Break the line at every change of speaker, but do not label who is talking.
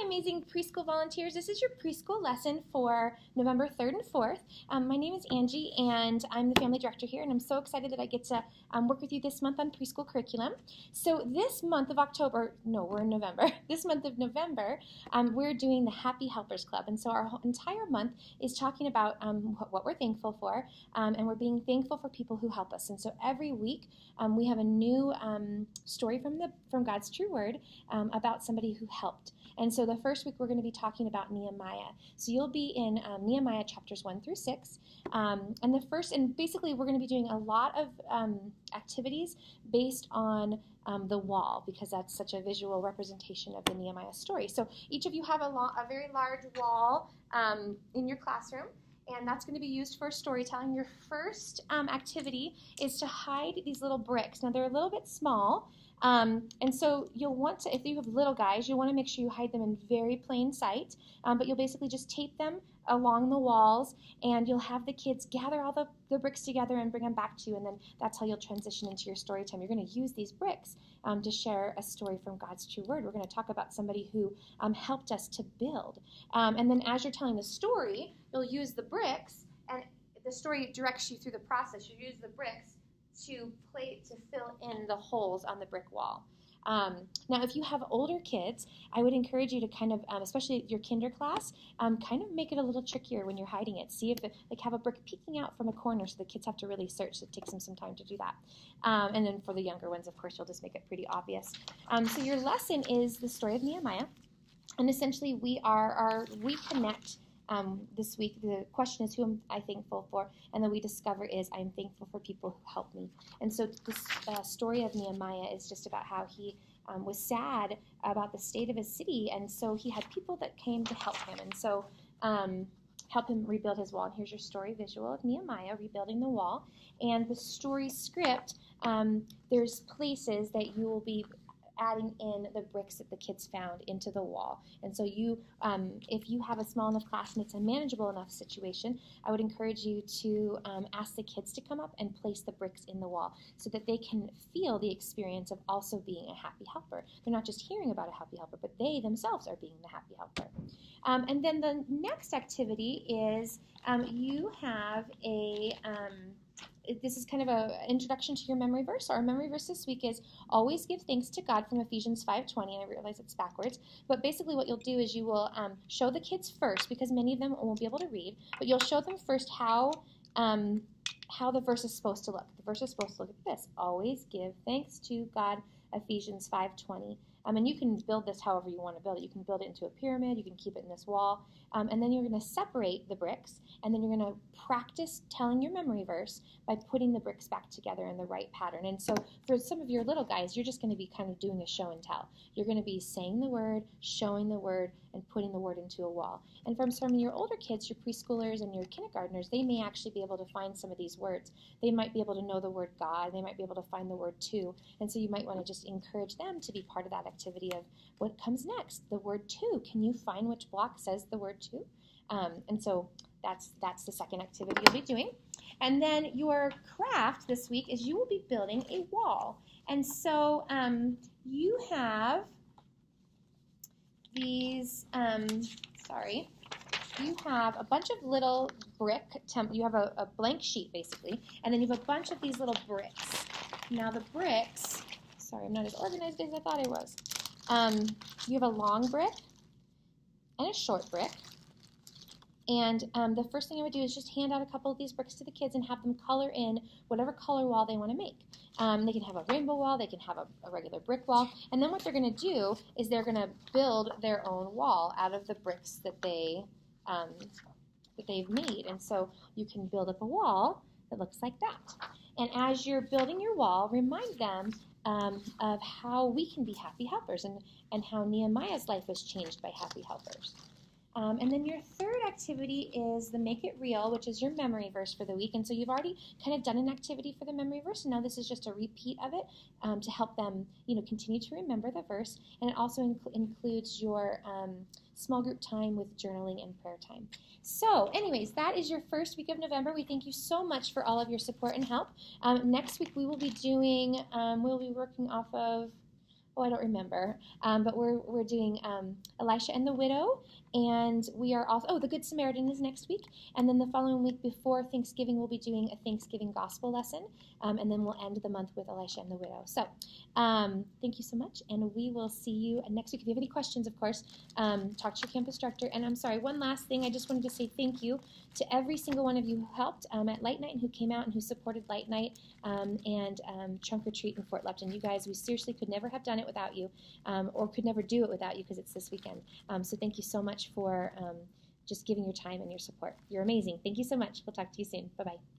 amazing preschool volunteers. This is your preschool lesson for November 3rd and 4th. My name is Angie, and I'm the family director here, and I'm so excited that I get to work with you this month on preschool curriculum. So this month of October, no, we're in November. This month of November, we're doing the Happy Helpers Club, and so our entire month is talking about what we're thankful for, and we're being thankful for people who help us. And so every week we have a new story from God's true word about somebody who helped. And so the first week we're going to be talking about Nehemiah. So you'll be in Nehemiah chapters 1 through 6. And basically we're going to be doing a lot of activities based on the wall, because that's such a visual representation of the Nehemiah story. So each of you have a very large wall in your classroom, and that's going to be used for storytelling. Your first activity is to hide these little bricks. Now they're a little bit small, and so you'll want to, if you have little guys, you'll want to make sure you hide them in very plain sight, but you'll basically just tape them along the walls, and you'll have the kids gather all the bricks together and bring them back to you, and then that's how you'll transition into your story time. You're going to use these bricks to share a story from God's true word. We're going to talk about somebody who helped us to build. And then as you're telling the story, you'll use the bricks, and the story directs you through the process. You use the bricks to fill in the holes on the brick wall. Now, if you have older kids, I would encourage you to kind of, especially your kinder class, kind of make it a little trickier when you're hiding it. See if have a brick peeking out from a corner, so the kids have to really search. So it takes them some time to do that. And then for the younger ones, of course, you'll just make it pretty obvious. So your lesson is the story of Nehemiah, and essentially we connect. This week, the question is, who am I thankful for? And then we discover is, I'm thankful for people who help me. And so this story of Nehemiah is just about how he was sad about the state of his city, and so he had people that came to help him, and so help him rebuild his wall. And here's your story visual of Nehemiah rebuilding the wall. And the story script, there's places that you will be adding in the bricks that the kids found into the wall. And so if you have a small enough class and it's a manageable enough situation, I would encourage you to ask the kids to come up and place the bricks in the wall so that they can feel the experience of also being a happy helper. They're not just hearing about a happy helper, but they themselves are being the happy helper. And then the next activity is you have this is kind of an introduction to your memory verse. Our memory verse this week is always give thanks to God from Ephesians 5:20. I realize it's backwards, but basically what you'll do is you will show the kids first, because many of them won't be able to read, but you'll show them first how the verse is supposed to look. The verse is supposed to look like this: always give thanks to God, Ephesians 5:20. And you can build this however you want to build it. You can build it into a pyramid. You can keep it in this wall. And then you're going to separate the bricks, and then you're going to practice telling your memory verse by putting the bricks back together in the right pattern. And so for some of your little guys, you're just going to be kind of doing a show and tell. You're going to be saying the word, showing the word, and putting the word into a wall. And from some of your older kids, your preschoolers and your kindergartners, they may actually be able to find some of these words. They might be able to know the word God. They might be able to find the word to. And so you might want to just encourage them to be part of that activity of what comes next, the word to. Can you find which block says the word to? And so that's the second activity you'll be doing. And then your craft this week is you will be building a wall. And so you have these, you have a bunch of little brick, you have a blank sheet basically, and then you have a bunch of these little bricks. Now the bricks, sorry, I'm not as organized as I thought I was. You have a long brick and a short brick. And the first thing I would do is just hand out a couple of these bricks to the kids and have them color in whatever color wall they want to make. They can have a rainbow wall, they can have a regular brick wall, and then what they're going to do is they're going to build their own wall out of the bricks that they've made. And so you can build up a wall that looks like that. And as you're building your wall, remind them of how we can be happy helpers and how Nehemiah's life was changed by happy helpers. And then your third activity is the Make It Real, which is your memory verse for the week. And so you've already kind of done an activity for the memory verse, and now this is just a repeat of it to help them, continue to remember the verse. And it also includes your small group time with journaling and prayer time. So anyways, that is your first week of November. We thank you so much for all of your support and help. Next week we will be doing, we'll be working off of oh, I don't remember. But we're doing Elisha and the Widow, and we are also, oh, the Good Samaritan is next week, and then the following week before Thanksgiving, we'll be doing a Thanksgiving gospel lesson, and then we'll end the month with Elisha and the Widow. So thank you so much, and we will see you next week. If you have any questions, of course, talk to your campus director. And I'm sorry, one last thing, I just wanted to say thank you to every single one of you who helped at Light Night and who came out and who supported Light Night and Trunk or Treat in Fort Lupton. You guys, we seriously could never have done it without you, or could never do it without you because it's this weekend. So thank you so much for just giving your time and your support. You're amazing. Thank you so much. We'll talk to you soon. Bye-bye.